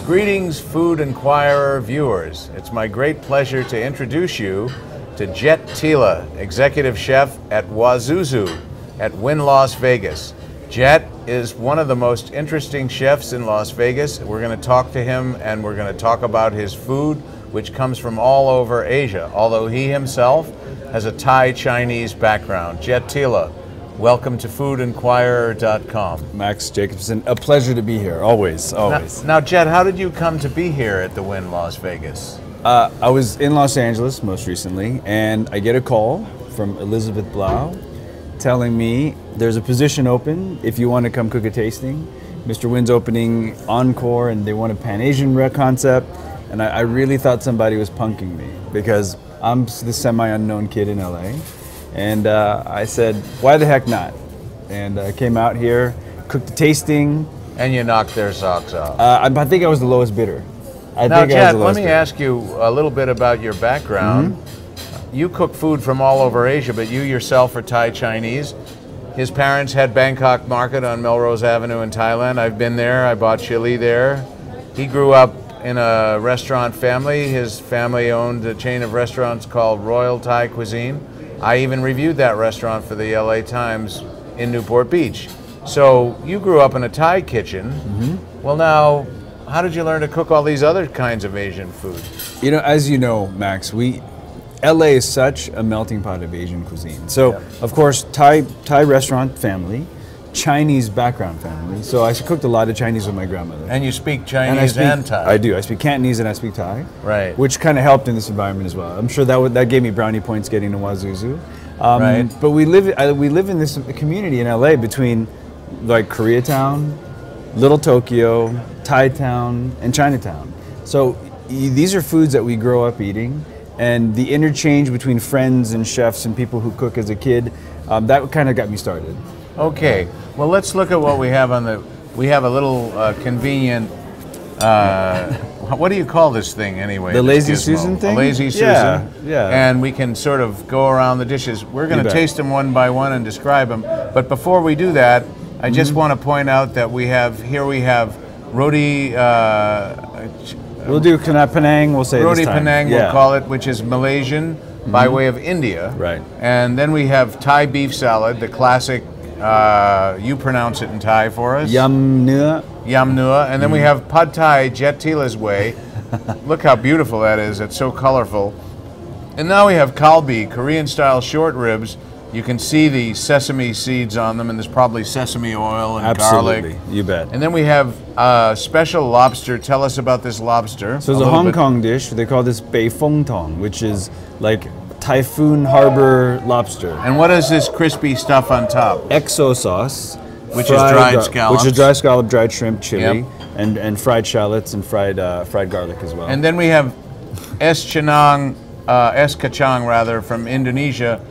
Greetings, Food Inquirer viewers. It's my great pleasure to introduce you to Jet Tila, Executive Chef at Wazuzu at Wynn Las Vegas. Jet is one of the most interesting chefs in Las Vegas. We're going to talk to him and we're going to talk about his food, which comes from all over Asia, although he himself has a Thai Chinese background. Jet Tila, welcome to foodinquirer.com. Max Jacobson, a pleasure to be here, always. Now, Jet, how did you come to be here at the Wynn Las Vegas? I was in Los Angeles most recently, and I get a call from Elizabeth Blau telling me there's a position open if you want to come cook a tasting. Mr. Wynn's opening Encore, and they want a Pan-Asian concept, and I really thought somebody was punking me because I'm the semi-unknown kid in LA. And I said, why the heck not? And I came out here, cooked a tasting. And you knocked their socks off. I think I was the lowest bidder. Now, Jet, let me ask you a little bit about your background. Mm-hmm. You cook food from all over Asia, but you yourself are Thai Chinese. His parents had Bangkok Market on Melrose Avenue in Thailand. I've been there. I bought chili there. He grew up in a restaurant family. His family owned a chain of restaurants called Royal Thai Cuisine. I even reviewed that restaurant for the LA Times in Newport Beach. So you grew up in a Thai kitchen. Mm-hmm. Well, now, how did you learn to cook all these other kinds of Asian food? You know, as you know, Max, LA is such a melting pot of Asian cuisine. So, yeah. Of course, Thai restaurant family, Chinese background family. So I cooked a lot of Chinese with my grandmother. And you speak Chinese and Thai? I do. I speak Cantonese and I speak Thai. Right. Which kind of helped in this environment as well. I'm sure that gave me brownie points getting to Wazuzu. Right. But we live in this community in LA between like Koreatown, Little Tokyo, Thai Town, and Chinatown. So these are foods that we grow up eating, and the interchange between friends and chefs and people who cook as a kid, that kind of got me started. Okay, well, let's look at what we have on the. We have a little convenient. What do you call this thing anyway? The Lazy Susan thing. A Lazy Susan. Yeah. And we can sort of go around the dishes. We're going to taste them one by one and describe them. But before we do that, I just want to point out that we have roti. We'll do Penang. We'll say roti this time. Penang. We'll call it, which is Malaysian by way of India. Right. And then we have Thai beef salad, the classic. You pronounce it in Thai for us. Yam Nua. Yam Nua. And then we have Pad Thai Jet Tila's way. Look how beautiful that is. It's so colorful. And now we have kalbi, Korean-style short ribs. You can see the sesame seeds on them, and there's probably sesame oil and Absolutely. garlic. You bet. And then we have special lobster. Tell us about this lobster. So it's a Hong Kong dish. They call this Bei Fong Tong, which is like Typhoon Harbor lobster. And what is this crispy stuff on top? XO sauce. Which is dried scallops. Which is dried scallop, dried shrimp, chili, Yep. and fried shallots and fried garlic as well. And then we have es kacang from Indonesia,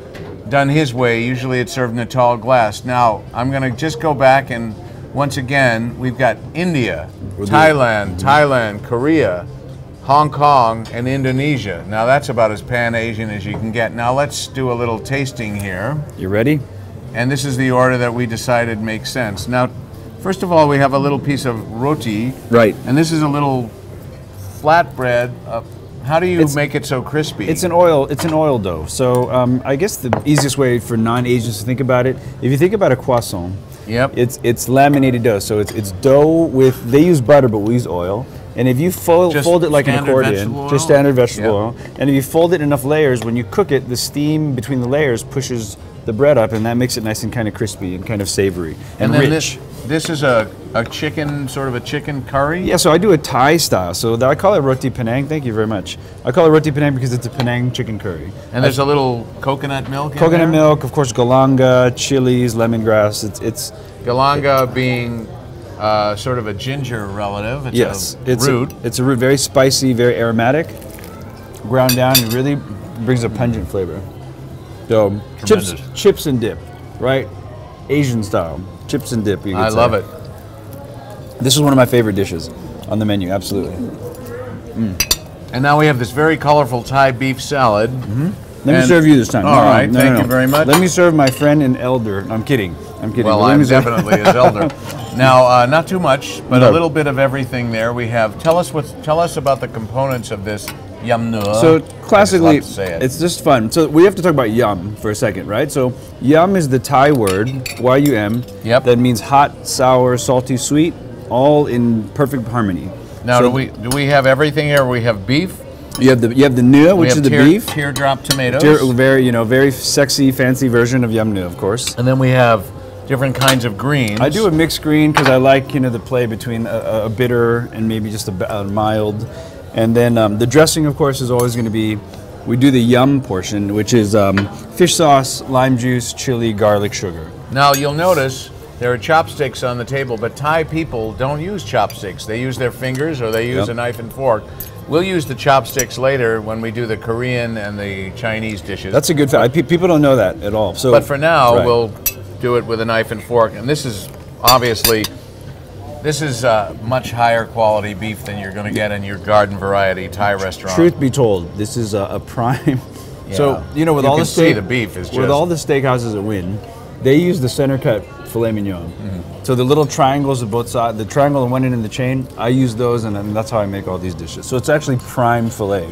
done his way. Usually it's served in a tall glass. Now, I'm going to just go back and once again, we've got India, Thailand, Korea, Hong Kong, and Indonesia. Now that's about as Pan-Asian as you can get. Now let's do a little tasting here. You ready? And this is the order that we decided makes sense. Now, first of all, we have a little piece of roti. Right. And this is a little flatbread. How do you make it so crispy? It's an oil dough. So I guess the easiest way for non-Asians to think about it, if you think about a croissant, yep. It's laminated dough. So it's dough with, they use butter, but we use oil. And if you fold it like an accordion, just standard vegetable oil, and if you fold it in enough layers, when you cook it, the steam between the layers pushes the bread up, and that makes it nice and kind of crispy and kind of savory and rich. This is a chicken, sort of a chicken curry? Yeah, so I do a Thai style. So I call it roti Penang. Thank you very much. I call it roti Penang because it's a Penang chicken curry. And there's a little coconut milk in Coconut there? milk, of course, galanga, chilies, lemongrass. It's galanga being sort of a ginger relative. It's a root. It's a root, very spicy, very aromatic. Ground down, it really brings a pungent flavor. So chips and dip, right? Asian style, chips and dip. I love it. This is one of my favorite dishes on the menu, absolutely. And now we have this very colorful Thai beef salad. Let me serve you this time. All right, thank you very much. Let me serve my friend and elder. I'm kidding. Well, I'm definitely his elder. Now, not too much, but No. a little bit of everything there. We have. Tell us about the components of this yum nu. So classically, I just love to say it. it's just fun. So we have to talk about yum for a second, right? So yum is the Thai word, Y-U-M. Yep. That means hot, sour, salty, sweet, all in perfect harmony. Now, So do we have everything here? We have beef. you have the nu, We which have is the beef. teardrop tomatoes. Very sexy, fancy version of yum nu, of course. And then we have different kinds of greens. I do a mixed green because I like the play between a bitter and maybe just a mild. And then the dressing, of course, is always going to be, we do the yum portion, which is fish sauce, lime juice, chili, garlic, sugar. Now, you'll notice there are chopsticks on the table, but Thai people don't use chopsticks. They use their fingers or they use a knife and fork. We'll use the chopsticks later when we do the Korean and the Chinese dishes. That's a good fact. People don't know that at all. So, But for now, right. we'll do it with a knife and fork. And this is obviously, much higher quality beef than you're going to get in your garden variety Thai restaurant. Truth be told, this is a prime. Yeah. So with You all can the see the beef is with just- all the steakhouses that win, they use the center cut filet mignon. So the little triangles of both sides, the triangle on one end of the chain, I use those, and then that's how I make all these dishes. So it's actually prime filet.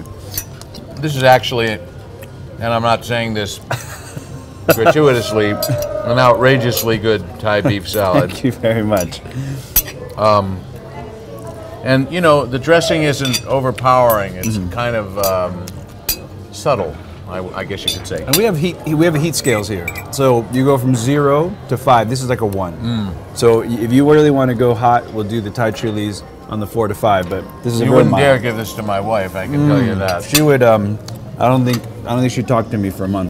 This is actually, and I'm not saying this gratuitously, an outrageously good Thai beef salad. Thank you very much. And the dressing isn't overpowering. It's kind of subtle, I guess you could say. And we have heat scales here. So you go from 0 to 5. This is like a 1. So if you really want to go hot, we'll do the Thai chilies on the 4 to 5. But this is a You very wouldn't mild. dare give this to my wife, I can tell you that. She would. I don't think she'd talk to me for a month.